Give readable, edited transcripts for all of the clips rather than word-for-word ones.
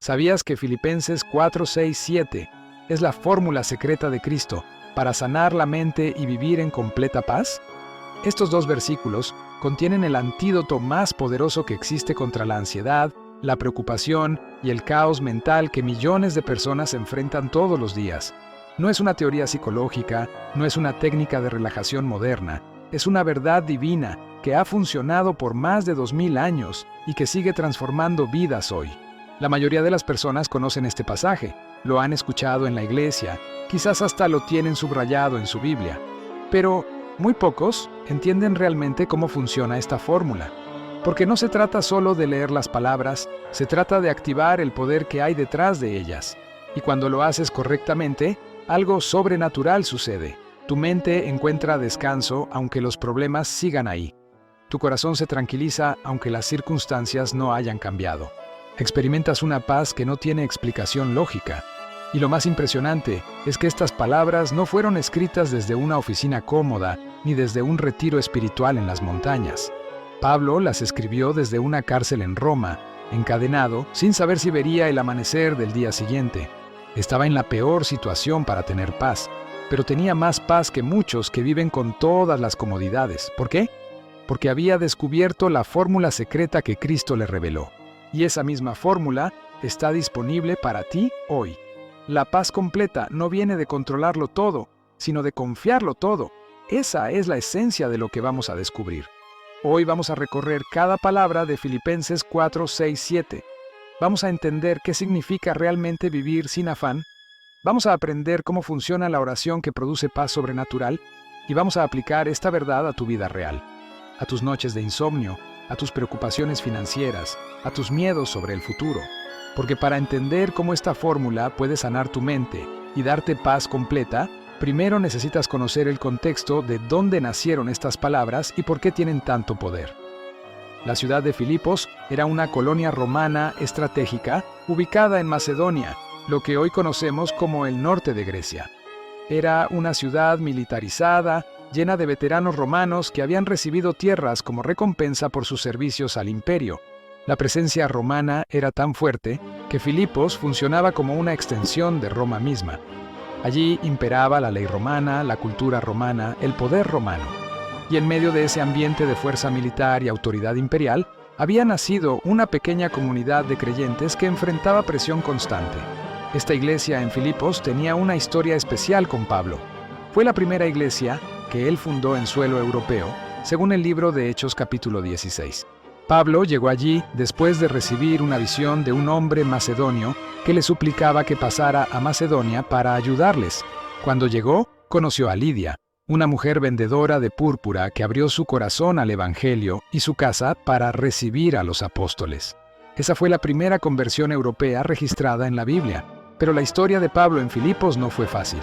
¿Sabías que Filipenses 4, 6, 7 es la fórmula secreta de Cristo para sanar la mente y vivir en completa paz? Estos dos versículos contienen el antídoto más poderoso que existe contra la ansiedad, la preocupación y el caos mental que millones de personas enfrentan todos los días. No es una teoría psicológica, no es una técnica de relajación moderna, es una verdad divina que ha funcionado por más de 2000 años y que sigue transformando vidas hoy. La mayoría de las personas conocen este pasaje, lo han escuchado en la iglesia, quizás hasta lo tienen subrayado en su Biblia, pero muy pocos entienden realmente cómo funciona esta fórmula. Porque no se trata solo de leer las palabras, se trata de activar el poder que hay detrás de ellas. Y cuando lo haces correctamente, algo sobrenatural sucede. Tu mente encuentra descanso aunque los problemas sigan ahí. Tu corazón se tranquiliza aunque las circunstancias no hayan cambiado. Experimentas una paz que no tiene explicación lógica. Y lo más impresionante es que estas palabras no fueron escritas desde una oficina cómoda ni desde un retiro espiritual en las montañas. Pablo las escribió desde una cárcel en Roma, encadenado, sin saber si vería el amanecer del día siguiente. Estaba en la peor situación para tener paz, pero tenía más paz que muchos que viven con todas las comodidades. ¿Por qué? Porque había descubierto la fórmula secreta que Cristo le reveló. Y esa misma fórmula está disponible para ti hoy. La paz completa no viene de controlarlo todo, sino de confiarlo todo. Esa es la esencia de lo que vamos a descubrir. Hoy vamos a recorrer cada palabra de Filipenses 4, 6, 7. Vamos a entender qué significa realmente vivir sin afán. Vamos a aprender cómo funciona la oración que produce paz sobrenatural y vamos a aplicar esta verdad a tu vida real, a tus noches de insomnio, a tus preocupaciones financieras, a tus miedos sobre el futuro. Porque para entender cómo esta fórmula puede sanar tu mente y darte paz completa, primero necesitas conocer el contexto de dónde nacieron estas palabras y por qué tienen tanto poder. La ciudad de Filipos era una colonia romana estratégica ubicada en Macedonia, lo que hoy conocemos como el norte de Grecia. Era una ciudad militarizada, llena de veteranos romanos que habían recibido tierras como recompensa por sus servicios al imperio. La presencia romana era tan fuerte que Filipos funcionaba como una extensión de Roma misma. Allí imperaba la ley romana, la cultura romana, el poder romano. Y en medio de ese ambiente de fuerza militar y autoridad imperial, había nacido una pequeña comunidad de creyentes que enfrentaba presión constante. Esta iglesia en Filipos tenía una historia especial con Pablo. Fue la primera iglesia que él fundó en suelo europeo, según el libro de Hechos capítulo 16. Pablo llegó allí después de recibir una visión de un hombre macedonio que le suplicaba que pasara a Macedonia para ayudarles. Cuando llegó, conoció a Lidia, una mujer vendedora de púrpura que abrió su corazón al Evangelio y su casa para recibir a los apóstoles. Esa fue la primera conversión europea registrada en la Biblia, pero la historia de Pablo en Filipos no fue fácil.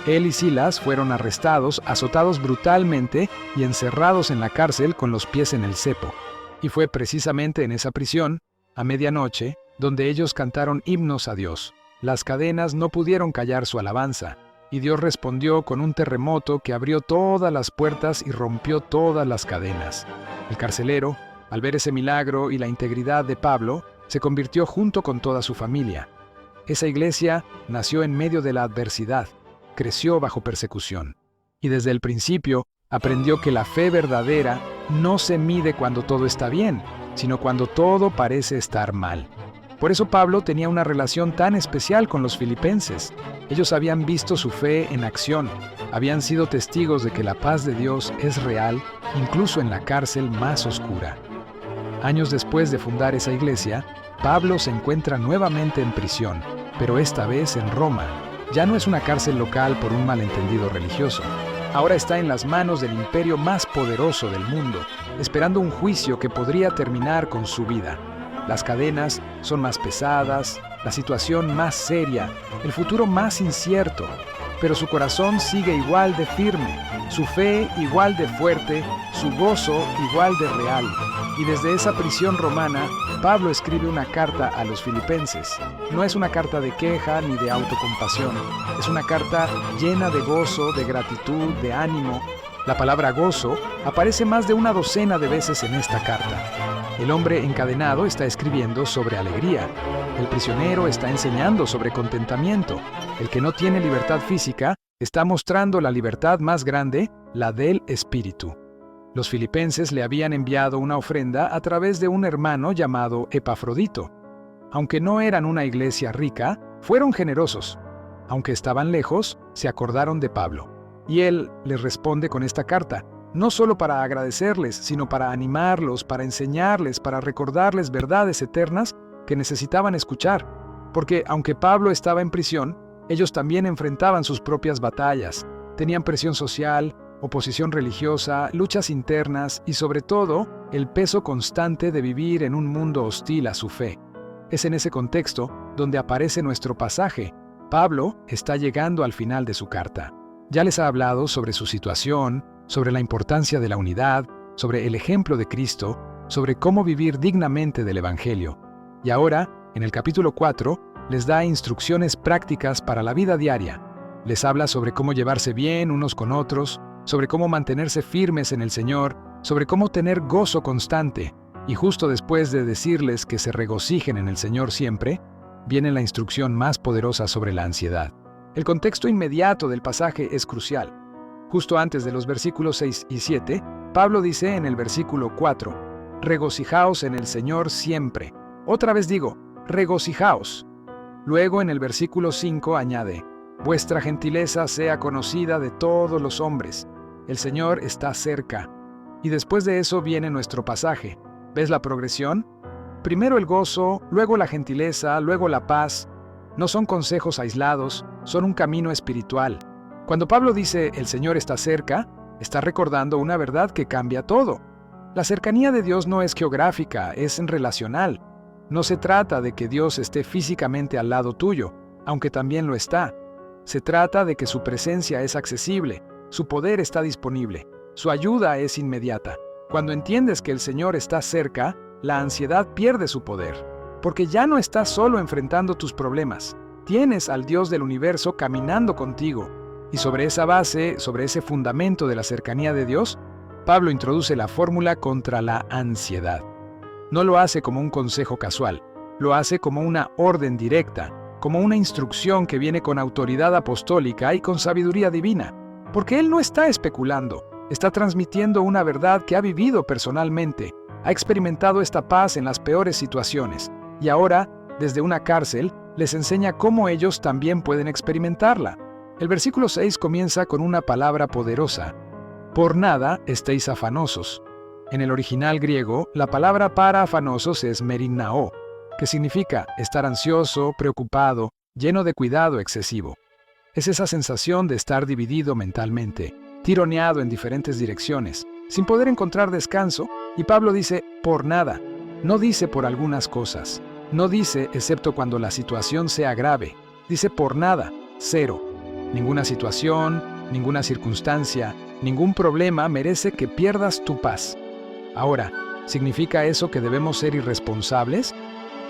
Él y Silas fueron arrestados, azotados brutalmente y encerrados en la cárcel con los pies en el cepo. Y fue precisamente en esa prisión, a medianoche, donde ellos cantaron himnos a Dios. Las cadenas no pudieron callar su alabanza, y Dios respondió con un terremoto que abrió todas las puertas y rompió todas las cadenas. El carcelero, al ver ese milagro y la integridad de Pablo, se convirtió junto con toda su familia. Esa iglesia nació en medio de la adversidad, creció bajo persecución, y desde el principio aprendió que la fe verdadera no se mide cuando todo está bien, sino cuando todo parece estar mal. Por eso Pablo tenía una relación tan especial con los filipenses. Ellos habían visto su fe en acción, habían sido testigos de que la paz de Dios es real, incluso en la cárcel más oscura. Años después de fundar esa iglesia, Pablo se encuentra nuevamente en prisión, pero esta vez en Roma. Ya no es una cárcel local por un malentendido religioso. Ahora está en las manos del imperio más poderoso del mundo, esperando un juicio que podría terminar con su vida. Las cadenas son más pesadas, la situación más seria, el futuro más incierto, pero su corazón sigue igual de firme, su fe igual de fuerte, su gozo igual de real. Y desde esa prisión romana, Pablo escribe una carta a los filipenses. No es una carta de queja ni de autocompasión, es una carta llena de gozo, de gratitud, de ánimo. La palabra gozo aparece más de una docena de veces en esta carta. El hombre encadenado está escribiendo sobre alegría. El prisionero está enseñando sobre contentamiento. El que no tiene libertad física está mostrando la libertad más grande, la del espíritu. Los filipenses le habían enviado una ofrenda a través de un hermano llamado Epafrodito. Aunque no eran una iglesia rica, fueron generosos. Aunque estaban lejos, se acordaron de Pablo. Y él les responde con esta carta, no solo para agradecerles, sino para animarlos, para enseñarles, para recordarles verdades eternas que necesitaban escuchar. Porque aunque Pablo estaba en prisión, ellos también enfrentaban sus propias batallas. Tenían presión social, oposición religiosa, luchas internas y sobre todo, el peso constante de vivir en un mundo hostil a su fe. Es en ese contexto donde aparece nuestro pasaje. Pablo está llegando al final de su carta. Ya les ha hablado sobre su situación, sobre la importancia de la unidad, sobre el ejemplo de Cristo, sobre cómo vivir dignamente del Evangelio. Y ahora, en el capítulo 4, les da instrucciones prácticas para la vida diaria. Les habla sobre cómo llevarse bien unos con otros, sobre cómo mantenerse firmes en el Señor, sobre cómo tener gozo constante. Y justo después de decirles que se regocijen en el Señor siempre, viene la instrucción más poderosa sobre la ansiedad. El contexto inmediato del pasaje es crucial. Justo antes de los versículos 6 y 7, Pablo dice en el versículo 4, regocijaos en el Señor siempre. Otra vez digo, regocijaos. Luego en el versículo 5 añade, vuestra gentileza sea conocida de todos los hombres. El Señor está cerca. Y después de eso viene nuestro pasaje. ¿Ves la progresión? Primero el gozo, luego la gentileza, luego la paz. No son consejos aislados, son un camino espiritual. Cuando Pablo dice el Señor está cerca, está recordando una verdad que cambia todo. La cercanía de Dios no es geográfica, es relacional. No se trata de que Dios esté físicamente al lado tuyo, aunque también lo está. Se trata de que su presencia es accesible, su poder está disponible, su ayuda es inmediata. Cuando entiendes que el Señor está cerca, la ansiedad pierde su poder, porque ya no estás solo enfrentando tus problemas. Tienes al Dios del universo caminando contigo. Y sobre esa base, sobre ese fundamento de la cercanía de Dios, Pablo introduce la fórmula contra la ansiedad. No lo hace como un consejo casual, lo hace como una orden directa, como una instrucción que viene con autoridad apostólica y con sabiduría divina. Porque él no está especulando, está transmitiendo una verdad que ha vivido personalmente, ha experimentado esta paz en las peores situaciones, y ahora, desde una cárcel, les enseña cómo ellos también pueden experimentarla. El versículo 6 comienza con una palabra poderosa. Por nada estéis afanosos. En el original griego, la palabra para afanosos es merinao, que significa estar ansioso, preocupado, lleno de cuidado excesivo. Es esa sensación de estar dividido mentalmente, tironeado en diferentes direcciones, sin poder encontrar descanso, y Pablo dice por nada, no dice por algunas cosas, no dice excepto cuando la situación sea grave, dice por nada, cero. Ninguna situación, ninguna circunstancia, ningún problema merece que pierdas tu paz. Ahora, ¿significa eso que debemos ser irresponsables?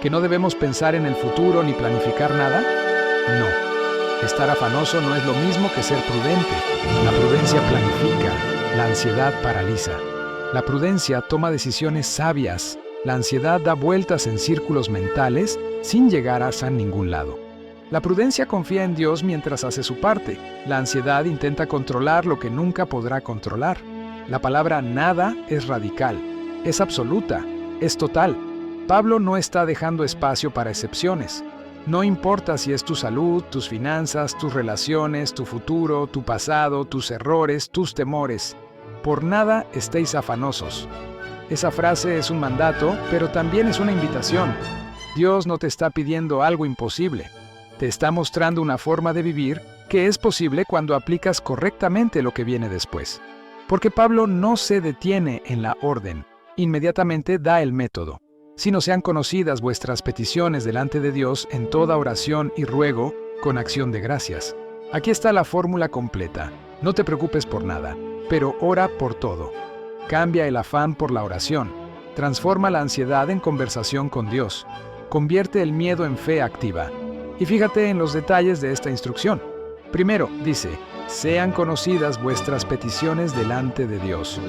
¿Que no debemos pensar en el futuro ni planificar nada? No. Estar afanoso no es lo mismo que ser prudente. La prudencia planifica, la ansiedad paraliza. La prudencia toma decisiones sabias. La ansiedad da vueltas en círculos mentales sin llegar a ningún lado. La prudencia confía en Dios mientras hace su parte. La ansiedad intenta controlar lo que nunca podrá controlar. La palabra nada es radical, es absoluta, es total. Pablo no está dejando espacio para excepciones. No importa si es tu salud, tus finanzas, tus relaciones, tu futuro, tu pasado, tus errores, tus temores. Por nada estéis afanosos. Esa frase es un mandato, pero también es una invitación. Dios no te está pidiendo algo imposible. Te está mostrando una forma de vivir que es posible cuando aplicas correctamente lo que viene después. Porque Pablo no se detiene en la orden, inmediatamente da el método. Sino sean conocidas vuestras peticiones delante de Dios en toda oración y ruego, con acción de gracias. Aquí está la fórmula completa. No te preocupes por nada, pero ora por todo. Cambia el afán por la oración. Transforma la ansiedad en conversación con Dios. Convierte el miedo en fe activa. Y fíjate en los detalles de esta instrucción. Primero, dice, sean conocidas vuestras peticiones delante de Dios.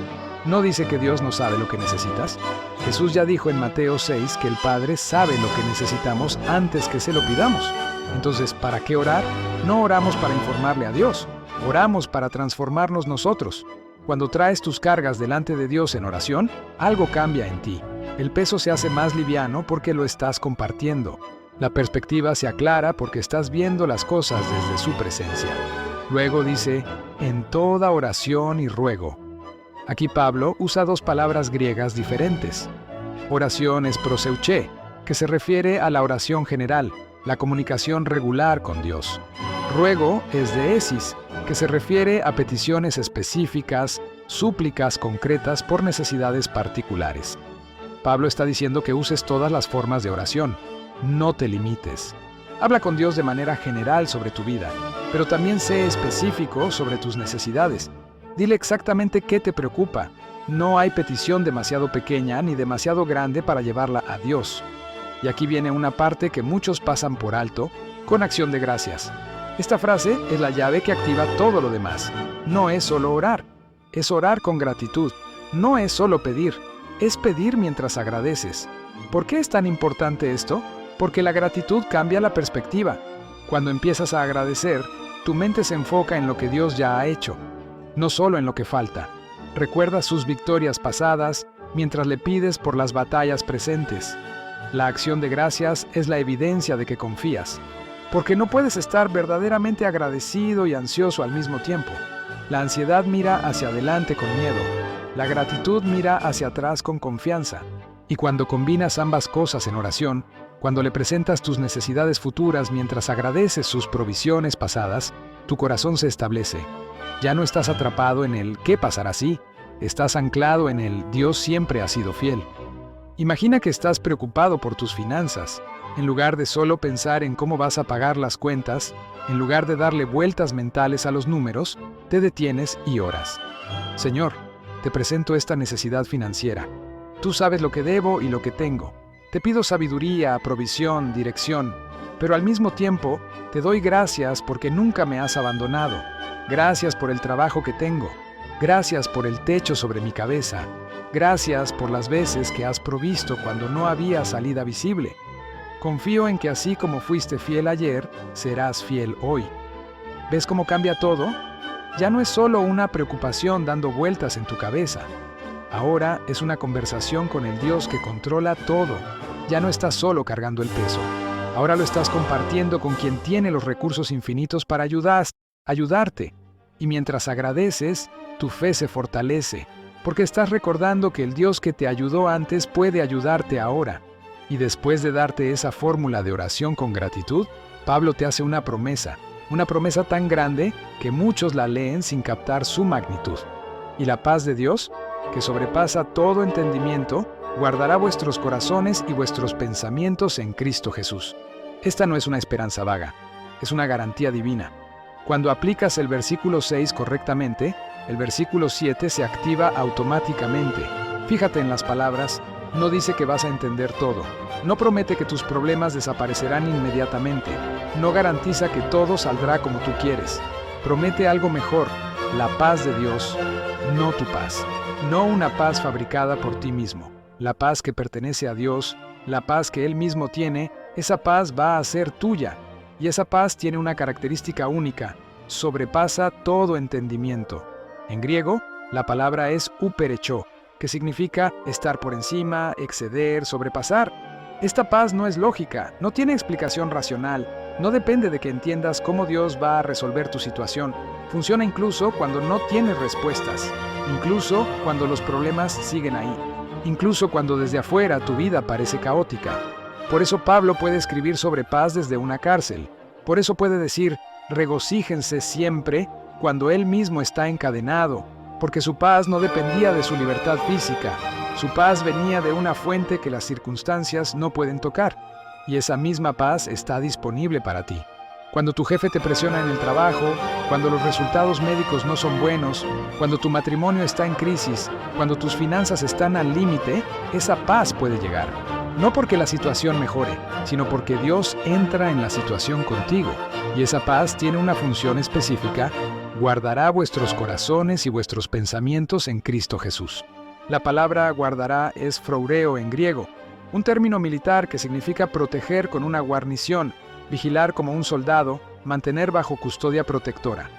¿No dice que Dios no sabe lo que necesitas? Jesús ya dijo en Mateo 6 que el Padre sabe lo que necesitamos antes que se lo pidamos. Entonces, ¿para qué orar? No oramos para informarle a Dios, oramos para transformarnos nosotros. Cuando traes tus cargas delante de Dios en oración, algo cambia en ti. El peso se hace más liviano porque lo estás compartiendo. La perspectiva se aclara porque estás viendo las cosas desde su presencia. Luego dice, en toda oración y ruego. Aquí Pablo usa dos palabras griegas diferentes. Oración es proseuché, que se refiere a la oración general, la comunicación regular con Dios. Ruego es deesis, que se refiere a peticiones específicas, súplicas concretas por necesidades particulares. Pablo está diciendo que uses todas las formas de oración. No te limites. Habla con Dios de manera general sobre tu vida, pero también sé específico sobre tus necesidades. Dile exactamente qué te preocupa. No hay petición demasiado pequeña ni demasiado grande para llevarla a Dios. Y aquí viene una parte que muchos pasan por alto, con acción de gracias. Esta frase es la llave que activa todo lo demás. No es solo orar, es orar con gratitud. No es solo pedir, es pedir mientras agradeces. ¿Por qué es tan importante esto? Porque la gratitud cambia la perspectiva. Cuando empiezas a agradecer, tu mente se enfoca en lo que Dios ya ha hecho, no solo en lo que falta. Recuerda sus victorias pasadas mientras le pides por las batallas presentes. La acción de gracias es la evidencia de que confías, porque no puedes estar verdaderamente agradecido y ansioso al mismo tiempo. La ansiedad mira hacia adelante con miedo, la gratitud mira hacia atrás con confianza. Y cuando combinas ambas cosas en oración, cuando le presentas tus necesidades futuras mientras agradeces sus provisiones pasadas, tu corazón se establece. Ya no estás atrapado en el ¿qué pasará si? Estás anclado en el Dios siempre ha sido fiel. Imagina que estás preocupado por tus finanzas. En lugar de solo pensar en cómo vas a pagar las cuentas, en lugar de darle vueltas mentales a los números, te detienes y oras. Señor, te presento esta necesidad financiera. Tú sabes lo que debo y lo que tengo. Te pido sabiduría, provisión, dirección, pero al mismo tiempo te doy gracias porque nunca me has abandonado. Gracias por el trabajo que tengo. Gracias por el techo sobre mi cabeza. Gracias por las veces que has provisto cuando no había salida visible. Confío en que así como fuiste fiel ayer, serás fiel hoy. ¿Ves cómo cambia todo? Ya no es solo una preocupación dando vueltas en tu cabeza. Ahora es una conversación con el Dios que controla todo. Ya no estás solo cargando el peso. Ahora lo estás compartiendo con quien tiene los recursos infinitos para ayudarte. Y mientras agradeces, tu fe se fortalece, porque estás recordando que el Dios que te ayudó antes puede ayudarte ahora. Y después de darte esa fórmula de oración con gratitud, Pablo te hace una promesa tan grande que muchos la leen sin captar su magnitud. Y la paz de Dios, que sobrepasa todo entendimiento, guardará vuestros corazones y vuestros pensamientos en Cristo Jesús. Esta no es una esperanza vaga, es una garantía divina. Cuando aplicas el versículo 6 correctamente, el versículo 7 se activa automáticamente. Fíjate en las palabras, no dice que vas a entender todo. No promete que tus problemas desaparecerán inmediatamente. No garantiza que todo saldrá como tú quieres. Promete algo mejor, la paz de Dios, no tu paz. No una paz fabricada por ti mismo. La paz que pertenece a Dios, la paz que Él mismo tiene, esa paz va a ser tuya. Y esa paz tiene una característica única, sobrepasa todo entendimiento. En griego, la palabra es uperecho, que significa estar por encima, exceder, sobrepasar. Esta paz no es lógica, no tiene explicación racional, no depende de que entiendas cómo Dios va a resolver tu situación. Funciona incluso cuando no tienes respuestas, incluso cuando los problemas siguen ahí, incluso cuando desde afuera tu vida parece caótica. Por eso Pablo puede escribir sobre paz desde una cárcel. Por eso puede decir, regocíjense siempre cuando él mismo está encadenado, porque su paz no dependía de su libertad física. Su paz venía de una fuente que las circunstancias no pueden tocar, y esa misma paz está disponible para ti. Cuando tu jefe te presiona en el trabajo, cuando los resultados médicos no son buenos, cuando tu matrimonio está en crisis, cuando tus finanzas están al límite, esa paz puede llegar. No porque la situación mejore, sino porque Dios entra en la situación contigo. Y esa paz tiene una función específica, guardará vuestros corazones y vuestros pensamientos en Cristo Jesús. La palabra guardará es phroureo en griego, un término militar que significa proteger con una guarnición, vigilar como un soldado, mantener bajo custodia protectora.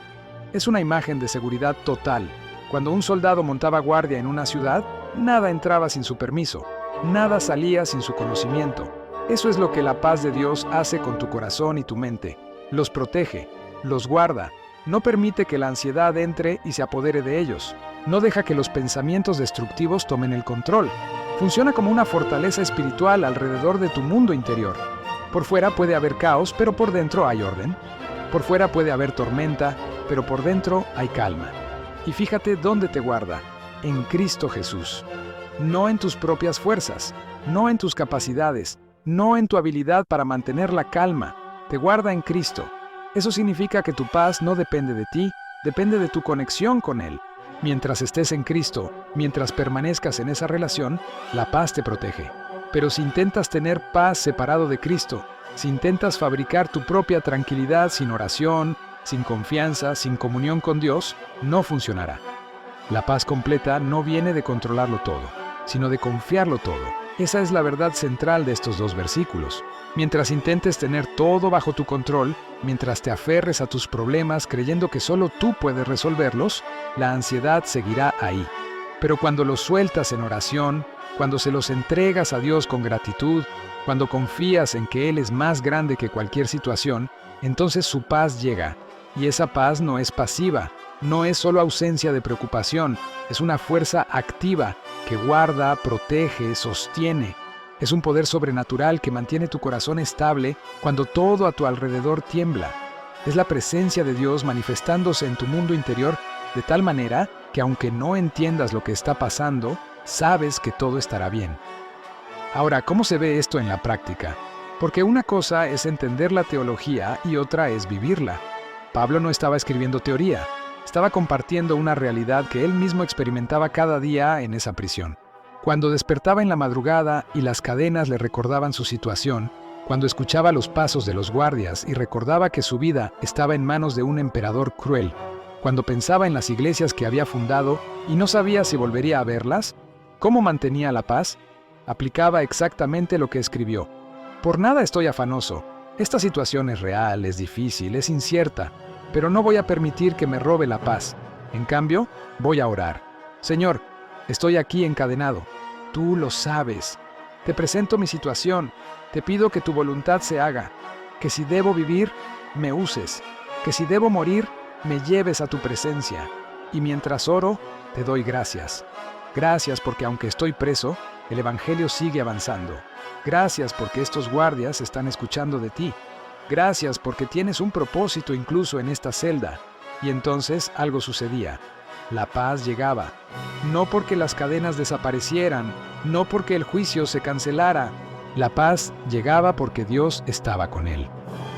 Es una imagen de seguridad total. Cuando un soldado montaba guardia en una ciudad, nada entraba sin su permiso, nada salía sin su conocimiento. Eso es lo que la paz de Dios hace con tu corazón y tu mente. Los protege, los guarda, no permite que la ansiedad entre y se apodere de ellos. No deja que los pensamientos destructivos tomen el control. Funciona como una fortaleza espiritual alrededor de tu mundo interior. Por fuera puede haber caos, pero por dentro hay orden. Por fuera puede haber tormenta, pero por dentro hay calma. Y fíjate dónde te guarda, en Cristo Jesús. No en tus propias fuerzas, no en tus capacidades, no en tu habilidad para mantener la calma. Te guarda en Cristo. Eso significa que tu paz no depende de ti, depende de tu conexión con Él. Mientras estés en Cristo, mientras permanezcas en esa relación, la paz te protege. Pero si intentas tener paz separado de Cristo, si intentas fabricar tu propia tranquilidad sin oración, sin confianza, sin comunión con Dios, no funcionará. La paz completa no viene de controlarlo todo, sino de confiarlo todo. Esa es la verdad central de estos dos versículos. Mientras intentes tener todo bajo tu control, mientras te aferres a tus problemas creyendo que solo tú puedes resolverlos, la ansiedad seguirá ahí. Pero cuando los sueltas en oración, cuando se los entregas a Dios con gratitud, cuando confías en que Él es más grande que cualquier situación, entonces su paz llega. Y esa paz no es pasiva, no es solo ausencia de preocupación, es una fuerza activa que guarda, protege, sostiene. Es un poder sobrenatural que mantiene tu corazón estable cuando todo a tu alrededor tiembla. Es la presencia de Dios manifestándose en tu mundo interior de tal manera que aunque no entiendas lo que está pasando, sabes que todo estará bien. Ahora, ¿cómo se ve esto en la práctica? Porque una cosa es entender la teología y otra es vivirla. Pablo no estaba escribiendo teoría, estaba compartiendo una realidad que él mismo experimentaba cada día en esa prisión. Cuando despertaba en la madrugada y las cadenas le recordaban su situación, cuando escuchaba los pasos de los guardias y recordaba que su vida estaba en manos de un emperador cruel, cuando pensaba en las iglesias que había fundado y no sabía si volvería a verlas, ¿cómo mantenía la paz? Aplicaba exactamente lo que escribió. Por nada estoy afanoso. Esta situación es real, es difícil, es incierta, pero no voy a permitir que me robe la paz. En cambio, voy a orar. Señor, estoy aquí encadenado. Tú lo sabes. Te presento mi situación. Te pido que tu voluntad se haga. Que si debo vivir, me uses. Que si debo morir, me lleves a tu presencia. Y mientras oro, te doy gracias. Gracias porque aunque estoy preso, el Evangelio sigue avanzando. Gracias porque estos guardias están escuchando de ti. Gracias porque tienes un propósito incluso en esta celda. Y entonces algo sucedía. La paz llegaba. No porque las cadenas desaparecieran, no porque el juicio se cancelara. La paz llegaba porque Dios estaba con él.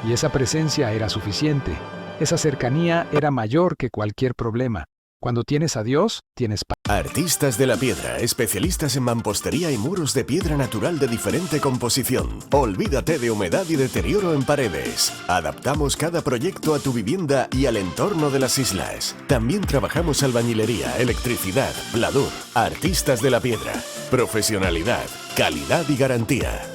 Y esa presencia era suficiente. Esa cercanía era mayor que cualquier problema. Cuando tienes a Dios, tienes paz. Artistas de la Piedra, especialistas en mampostería y muros de piedra natural de diferente composición. Olvídate de humedad y deterioro en paredes. Adaptamos cada proyecto a tu vivienda y al entorno de las islas. También trabajamos albañilería, electricidad, pladur. Artistas de la Piedra. Profesionalidad, calidad y garantía.